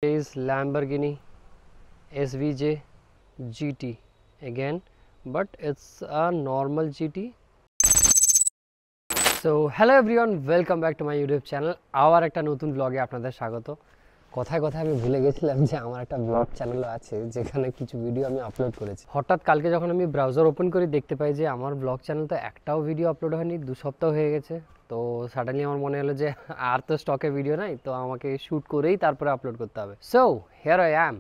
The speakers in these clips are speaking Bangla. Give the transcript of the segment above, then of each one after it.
is Lamborghini SVJ GT again, but it's a normal GT. So hello everyone, welcome back to my YouTube channel. আবার একটা নতুন ব্লগে আপনাদের স্বাগত। কথায় কথায় আমি ভুলে গেছিলাম যে আমার একটা ব্লগ চ্যানেলও আছে যেখানে কিছু ভিডিও আমি আপলোড করেছি। হঠাৎ কালকে যখন আমি ব্রাউজার ওপেন করি দেখতে পাই যে আমার ব্লগ চ্যানেল তো একটাও ভিডিও আপলোড হয়নি, 2 সপ্তাহ হয়ে গেছে। তো সাডেনলি আমার মনে হলো যে আর তো স্টকে ভিডিও নাই, তো আমাকে শ্যুট করেই তারপরে আপলোড করতে হবে। So here I am.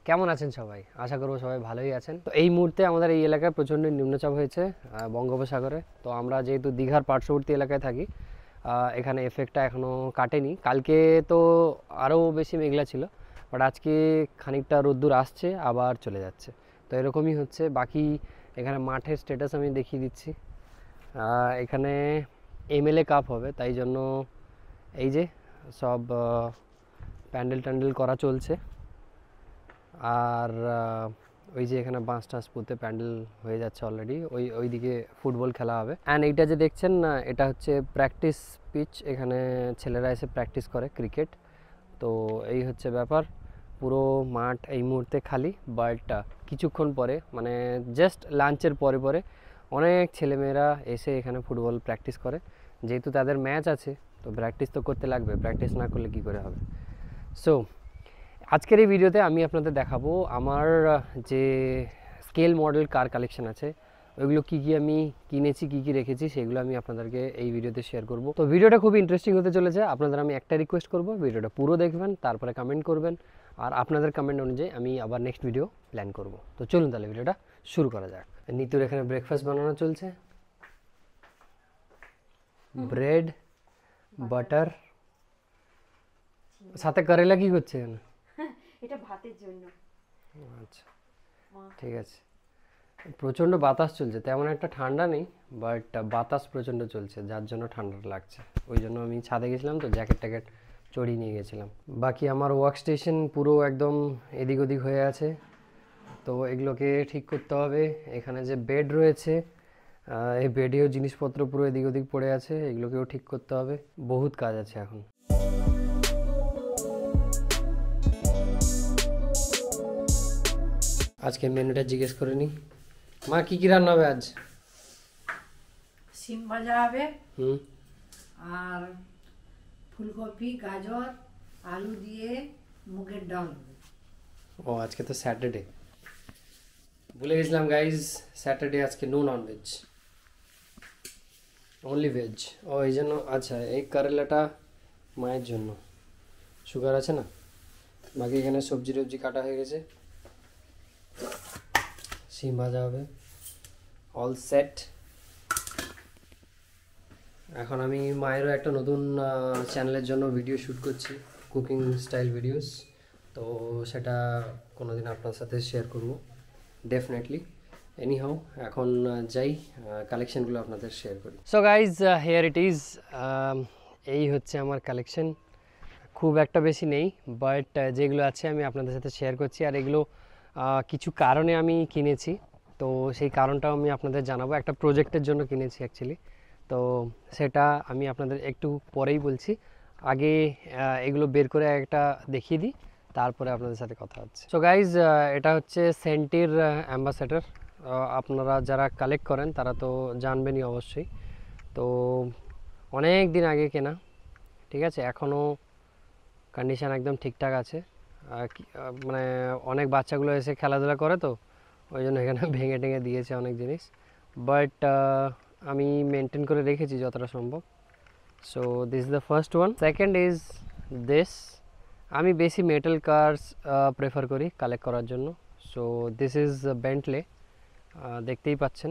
কেমন আছেন সবাই? আশা করব সবাই ভালোই আছেন। তো এই মুহূর্তে আমাদের এই এলাকায় প্রচণ্ড নিম্নচাপ হয়েছে বঙ্গোপসাগরে। তো আমরা যেহেতু দীঘার পার্শ্ববর্তী এলাকায় থাকি, এখানে এফেক্টটা এখনও কাটেনি। কালকে তো আরও বেশি মেঘলা ছিল, বাট আজকে খানিকটা রোদ্দুর আসছে আবার চলে যাচ্ছে। তো এরকমই হচ্ছে। বাকি এখানে মাঠের স্ট্যাটাস আমি দেখিয়ে দিচ্ছি। এখানে এমএলএ কাপ হবে, তাই জন্য এই যে সব প্যান্ডেল ট্যান্ডেল করা চলছে। আর ওই যে এখানে বাঁশ টাঁশ পুঁতে প্যান্ডেল হয়ে যাচ্ছে অলরেডি। ওইদিকে ফুটবল খেলা হবে। অ্যান্ড এইটা যে দেখছেন না, এটা হচ্ছে প্র্যাকটিস পিচ। এখানে ছেলেরা এসে প্র্যাকটিস করে ক্রিকেট। তো এই হচ্ছে ব্যাপার। পুরো মাঠ এই মুহূর্তে খালি, বাট কিছুক্ষণ পরে মানে জাস্ট লাঞ্চের পরে পরে অনেক ছেলেমেয়েরা এসে এখানে ফুটবল প্র্যাকটিস করে। যেহেতু তাদের ম্যাচ আছে, তো প্র্যাকটিস তো করতে লাগবে, প্র্যাকটিস না করলে কী করে হবে। সো আজকের এই ভিডিওতে আমি আপনাদের দেখাবো আমার যে স্কেল মডেল কার কালেকশন আছে, ওইগুলো কী কী আমি কিনেছি, কী কী রেখেছি, সেগুলো আমি আপনাদেরকে এই ভিডিওতে শেয়ার করব। তো ভিডিওটা খুব ইন্টারেস্টিং হতে চলেছে। আপনাদের আমি একটা রিকোয়েস্ট করব, ভিডিওটা পুরো দেখবেন, তারপরে কমেন্ট করবেন, আর আপনাদের কমেন্ট অনুযায়ী আমি আবার নেক্সট ভিডিও প্ল্যান করব। তো চলুন তাহলে ভিডিওটা শুরু করা যাক। নিতুর এখানে ব্রেকফাস্ট বানানো চলছে, ব্রেড, বাটার, সাথে করেলা। কি করছে এখানে? এটা ভাতের জন্য। আচ্ছা, ঠিক আছে। প্রচণ্ড বাতাস চলছে, তেমন একটা ঠান্ডা নেই, বাট বাতাস প্রচণ্ড চলছে, যার জন্য ঠান্ডা লাগছে। ওই জন্য আমি ছাদে গেছিলাম, তো জ্যাকেট ট্যাকেট চড়িয়ে নিয়ে গেছিলাম। বাকি আমার ওয়ার্ক স্টেশন পুরো একদম এদিক ওদিক হয়ে আছে, তো এগুলোকে ঠিক করতে হবে। এখানে যে বেড রয়েছে, এই বেডেও জিনিসপত্র পুরো এদিক ওদিক পড়ে আছে, এগুলোকেও ঠিক করতে হবে। বহুত কাজ আছে এখন। আজকে মেনুটা জিজ্ঞেস করে নি। মা কি কি রান্না হবে আজ? সিম ভাজা হবে, হুম, আর ফুলকপি, গাজর, আলু দিয়ে মুগের ডাল হবে। ও আজকে তো স্যাটারডে, ভুলে গেছিলাম গাইজ। স্যাটারডে আজকে নো ননভেজ, অনলি ভেজ। ও এই জন্য। আচ্ছা, এই কারেলাটা মায়ের জন্য, সুগার আছে না। বাকি এখানে সবজি টবজি কাটা হয়ে গেছে, সিম ভাজা হবে, অল সেট। এখন আমি মায়েরও একটা নতুন চ্যানেলের জন্য ভিডিও শ্যুট করছি, কুকিং স্টাইল ভিডিওস। তো সেটা কোনো দিন আপনার সাথে শেয়ার করব ডেফিনেটলি। এনিহাউ এখন যাই কালেকশানগুলো আপনাদের শেয়ার করি। So guys, here it is. এই হচ্ছে আমার কালেকশন। খুব একটা বেশি নেই, বাট যেগুলো আছে আমি আপনাদের সাথে শেয়ার করছি। আর এগুলো কিছু কারণে আমি কিনেছি, তো সেই কারণটাও আমি আপনাদের জানাবো। একটা প্রজেক্টের জন্য কিনেছি অ্যাকচুয়ালি, তো সেটা আমি আপনাদের একটু পরেই বলছি। আগে এগুলো বের করে একটা দেখিয়ে দিই, তারপরে আপনাদের সাথে কথা হচ্ছে। সো গাইজ, এটা হচ্ছে সেন্টির অ্যাম্বাসেডর। আপনারা যারা কালেক্ট করেন তারা তো জানবেনই অবশ্যই। তো অনেক দিন আগে কেনা, ঠিক আছে, এখনও কন্ডিশান একদম ঠিকঠাক আছে। মানে অনেক বাচ্চাগুলো এসে খেলাধুলা করে, তো ওই জন্য এখানে ভেঙে টেঙে দিয়েছে অনেক জিনিস, বাট আমি মেনটেন করে রেখেছি যতটা সম্ভব। So this is the first one. Second is this. আমি বেশি মেটাল কার্স প্রেফার করি কালেক্ট করার জন্য। সো দিস ইজ বেন্টলে, দেখতেই পাচ্ছেন,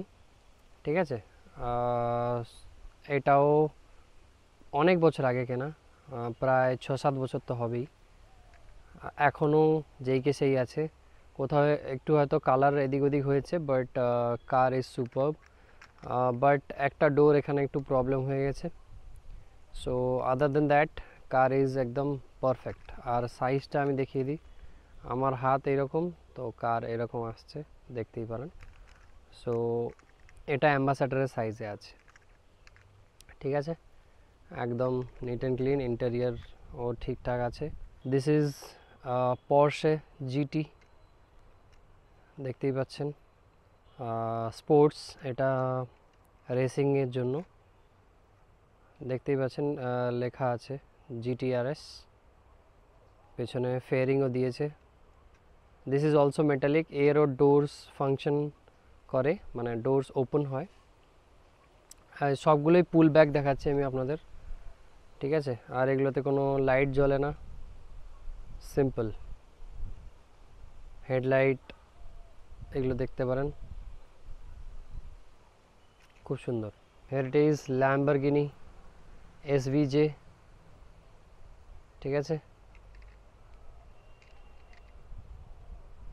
ঠিক আছে। এটাও অনেক বছর আগে কেনা, প্রায় 6-7 বছর তো হবেই। এখনও যেই কে সেই আছে, কোথাও একটু হয়তো কালার এদিক ওদিক হয়েছে, but car is superb. But একটা ডোর এখানে একটু প্রবলেম হয়ে গেছে। So other than that car is একদম পারফেক্ট। আর সাইজটা আমি দেখিয়ে দিই, আমার হাত এরকম, তো কার এরকম আসছে, দেখতেই পারেন। সো এটা অ্যাম্বাসাডারের সাইজে আছে, ঠিক আছে, একদম নিট অ্যান্ড ক্লিন। ইন্টেরিয়ার ও ঠিকঠাক আছে। দিস ইজ Porsche GT দেখতেই পাচ্ছেন, স্পোর্টস, এটা রেসিংয়ের জন্য দেখতেই পাচ্ছেন লেখা আছে GTRS, পেছনে ফেয়ারিংও দিয়েছে। This is also metallic, aero doors function করে, মানে ডোরস ওপেন হয়। সবগুলোই পুল ব্যাক দেখাচ্ছি আমি আপনাদের, ঠিক আছে। আর এগুলোতে কোনো লাইট জ্বলে না, সিম্পল হেডলাইট, এগুলো দেখতে পারেন, খুব সুন্দর। হেরিটেজ ল্যাম্বরগিনি SVJ, ঠিক আছে।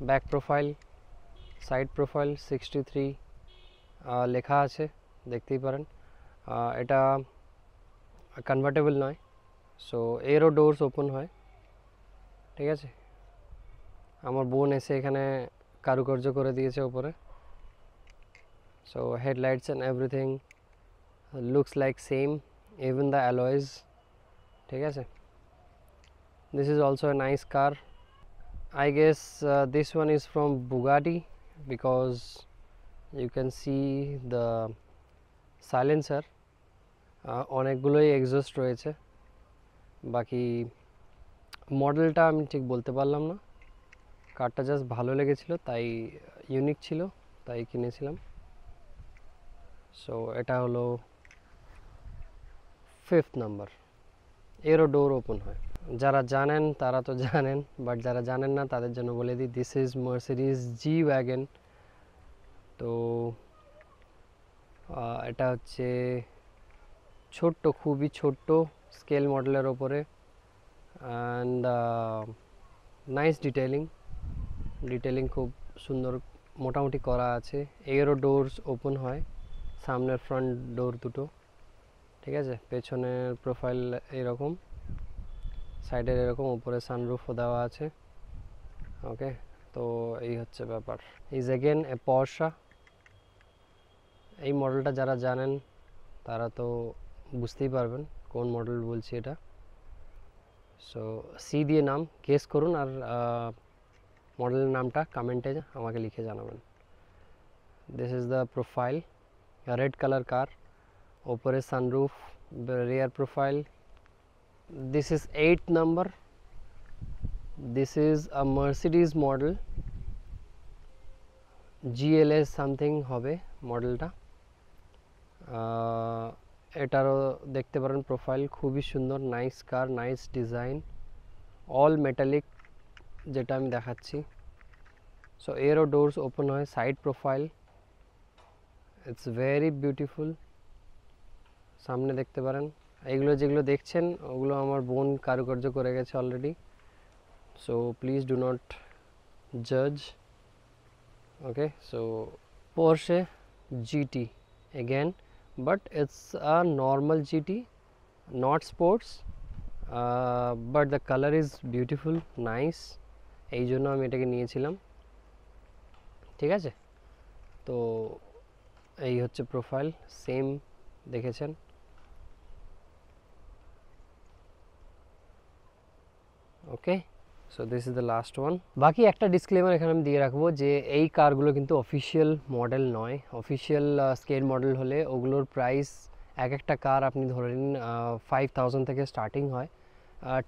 ব্যাক প্রোফাইল, সাইড প্রোফাইল 63 লেখা আছে, দেখতেই পারেন। এটা কনভার্টেবল নয়, সো এরও ডোরস ওপেন হয়, ঠিক আছে। আমার বোন এসে এখানে কারুকার্য করে দিয়েছে উপরে। So headlights and everything looks like same, even the অ্যালয়েজ, ঠিক আছে। This is also a nice car. I guess this one is from Bugatti because you can see the silencer, অনেকগুলোই এক্সস্ট রয়েছে। বাকি মডেলটা আমি ঠিক বলতে পারলাম না, কারটা জাস্ট ভালো লেগেছিল, তাই ইউনিক ছিল, তাই কিনেছিলাম। সো এটা হলো 5th নাম্বার, এরও ডোর ওপেন হয়। যারা জানেন তারা তো জানেন, বাট যারা জানেন না তাদের জন্য বলে দিই, this is Mercedes G wagon. তো এটা হচ্ছে ছোট্ট, খুবই ছোট্ট স্কেল মডেলের ওপরে, অ্যান্ড নাইস ডিটেলিং খুব সুন্দর মোটামুটি করা আছে। এরও ডোরস ওপেন হয়, সামনের ফ্রন্ট ডোর দুটো, ঠিক আছে। পেছনের প্রোফাইল এরকম, সাইডের এরকম, উপরে সানরুফও দেওয়া আছে, ওকে। তো এই হচ্ছে ব্যাপার। ইজ এগেন এ পর্শা। এই মডেলটা যারা জানেন তারা তো বুঝতেই পারবেন কোন মডেল বলছি এটা। সো সি দিয়ে নাম গেস করুন, আর মডেলের নামটা কমেন্টে আমাকে লিখে জানাবেন। This is the profile, red colour car, ওপরে sunroof, rear profile. This is 8th number. This is a Mercedes model, GLS something হবে মডেলটা। এটারও দেখতে পারেন প্রোফাইল, খুবই সুন্দর, নাইস কার, নাইস ডিজাইন, অল মেটালিক যেটা আমি দেখাচ্ছি। সো এরও ডোরস ওপেন হয়, side profile, it's very beautiful. সামনে দেখতে পারেন, এইগুলো যেগুলো দেখছেন ওগুলো আমার বোন কারুকার্য করে গেছে already, so please do not জাজ, okay. So Porsche GT again, but it's a normal GT, not sports, but the color is beautiful, nice, এই জন্য আমি এটাকে নিয়েছিলাম, ঠিক আছে। তো এই হচ্ছে প্রোফাইল, সেম দেখেছেন। Okay, so this is the last one. বাকি একটা ডিসক্লেমার এখানে আমি দিয়ে রাখবো যে এই কারগুলো কিন্তু অফিসিয়াল মডেল নয়। অফিসিয়াল স্কেল মডেল হলে ওগুলোর প্রাইস, এক একটা কার আপনি ধরে নিন 5000 থেকে স্টার্টিং হয়,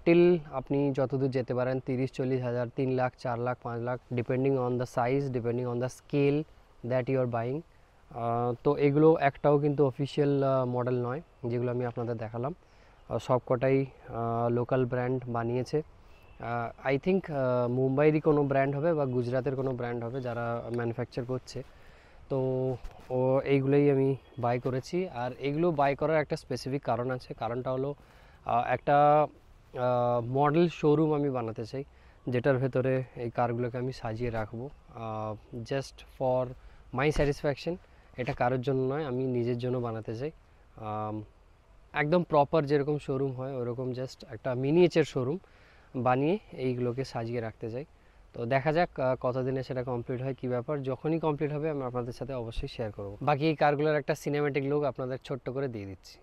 টিল আপনি যতদূর যেতে পারেন 30-40 হাজার, 3 lakh, 4 lakh, 5 lakh, depending on the size, depending on the scale that you are buying. তো এগুলো একটাও কিন্তু অফিসিয়াল মডেল নয়, যেগুলো আমি আপনাদের দেখালাম। সব কটাই লোকাল ব্র্যান্ড বানিয়েছে। আই থিঙ্ক মুম্বাইয়েরই কোনো ব্র্যান্ড হবে বা গুজরাটের কোনো ব্র্যান্ড হবে যারা ম্যানুফ্যাকচার করছে। তো এইগুলোই আমি বাই করেছি। আর এগুলো বাই করার একটা স্পেসিফিক কারণ আছে, কারণটা হলো একটা মডেল শোরুম আমি বানাতে চাই, যেটার ভেতরে এই কারগুলোকে আমি সাজিয়ে রাখবো, জাস্ট ফর মাই স্যাটিসফ্যাকশন। এটা কারোর জন্য নয়, আমি নিজের জন্য বানাতে চাই। একদম প্রপার যেরকম শোরুম হয় ওরকম জাস্ট একটা মিনিয়েচার শোরুম বানিয়ে এইগুলোকে সাজিয়ে রাখতে চাই। তো দেখা যাক কতদিনে সেটা কমপ্লিট হয়, কী ব্যাপার। যখনই কমপ্লিট হবে আমি আপনাদের সাথে অবশ্যই শেয়ার করব। বাকি এই কারগুলোর একটা সিনেমেটিক লুক আপনাদের ছোট্ট করে দিয়ে দিচ্ছি।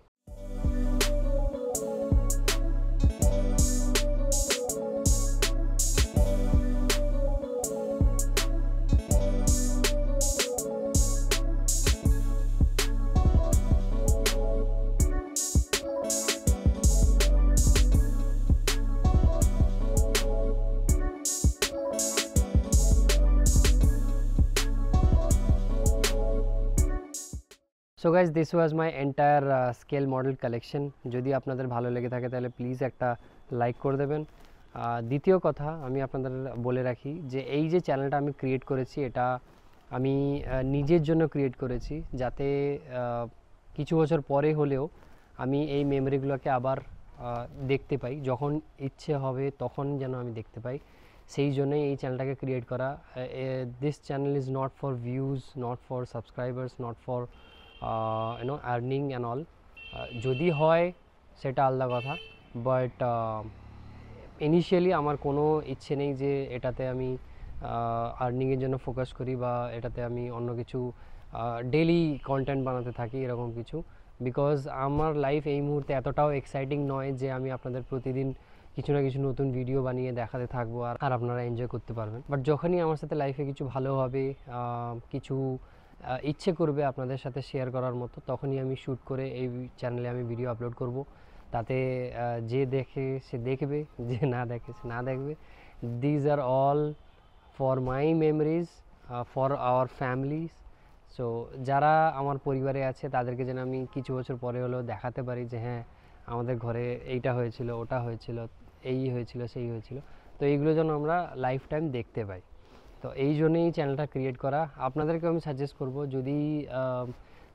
So guys this was my entire scale model collection. যদি আপনাদের ভালো লেগে থাকে তাহলে প্লিজ একটা লাইক করে দেবেন। দ্বিতীয় কথা আমি আপনাদের বলে রাখি যে এই যে চ্যানেলটা আমি ক্রিয়েট করেছি এটা আমি নিজের জন্য ক্রিয়েট করেছি, যাতে কিছু বছর পরে হলেও আমি এই মেমোরিগুলোকে আবার দেখতে পাই, যখন ইচ্ছে হবে তখন যেন আমি দেখতে পাই। সেই জন্যই এই চ্যানেলটাকে ক্রিয়েট করা। This channel is not for views, not for subscribers, not for earning and all. যদি হয় সেটা আলাদা কথা, বাট ইনিশিয়ালি আমার কোনো ইচ্ছে নেই যে এটাতে আমি আর্নিংয়ের জন্য ফোকাস করি বা এটাতে আমি অন্য কিছু ডেইলি কন্টেন্ট বানাতে থাকি এরকম কিছু। বিকজ আমার লাইফ এই মুহূর্তে এতটাও এক্সাইটিং নয় যে আমি আপনাদের প্রতিদিন কিছু না কিছু নতুন ভিডিও বানিয়ে দেখাতে থাকবো আর আপনারা এনজয় করতে পারবেন। বাট যখনই আমার সাথে লাইফে কিছু ভালো হবে, কিছু ইচ্ছে করবে আপনাদের সাথে শেয়ার করার মতো, তখনই আমি শ্যুট করে এই চ্যানেলে আমি ভিডিও আপলোড করব। তাতে যে দেখে সে দেখবে, যে না দেখে সে না দেখবে। These are all for my memories, for our families. So যারা আমার পরিবারে আছে তাদেরকে যেন আমি কিছু বছর পরে হলেও দেখাতে পারি যে হ্যাঁ আমাদের ঘরে এইটা হয়েছিল, ওটা হয়েছিল, এই হয়েছিল, সেই হয়েছিল। তো এইগুলো যেন আমরা লাইফ টাইম দেখতে পাই। তো এই জন্যই চ্যানেলটা ক্রিয়েট করা। আপনাদেরকেও আমি সাজেস্ট করব, যদি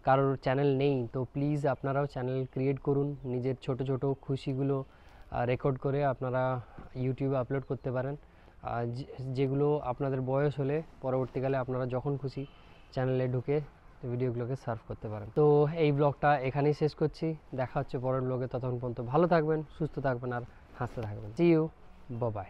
কারোর চ্যানেল নেই তো প্লিজ আপনারাও চ্যানেল ক্রিয়েট করুন। নিজের ছোট ছোট খুশিগুলো রেকর্ড করে আপনারা ইউটিউবে আপলোড করতে পারেন, যেগুলো আপনাদের বয়স হলে পরবর্তীকালে আপনারা যখন খুশি চ্যানেলে ঢুকে ভিডিওগুলোকে সার্ভ করতে পারেন। তো এই ব্লগটা এখানেই শেষ করছি। দেখা হচ্ছে পরের ব্লগে। ততক্ষণ পর্যন্ত ভালো থাকবেন, সুস্থ থাকবেন আর হাসতে থাকবেন। See you, bye by.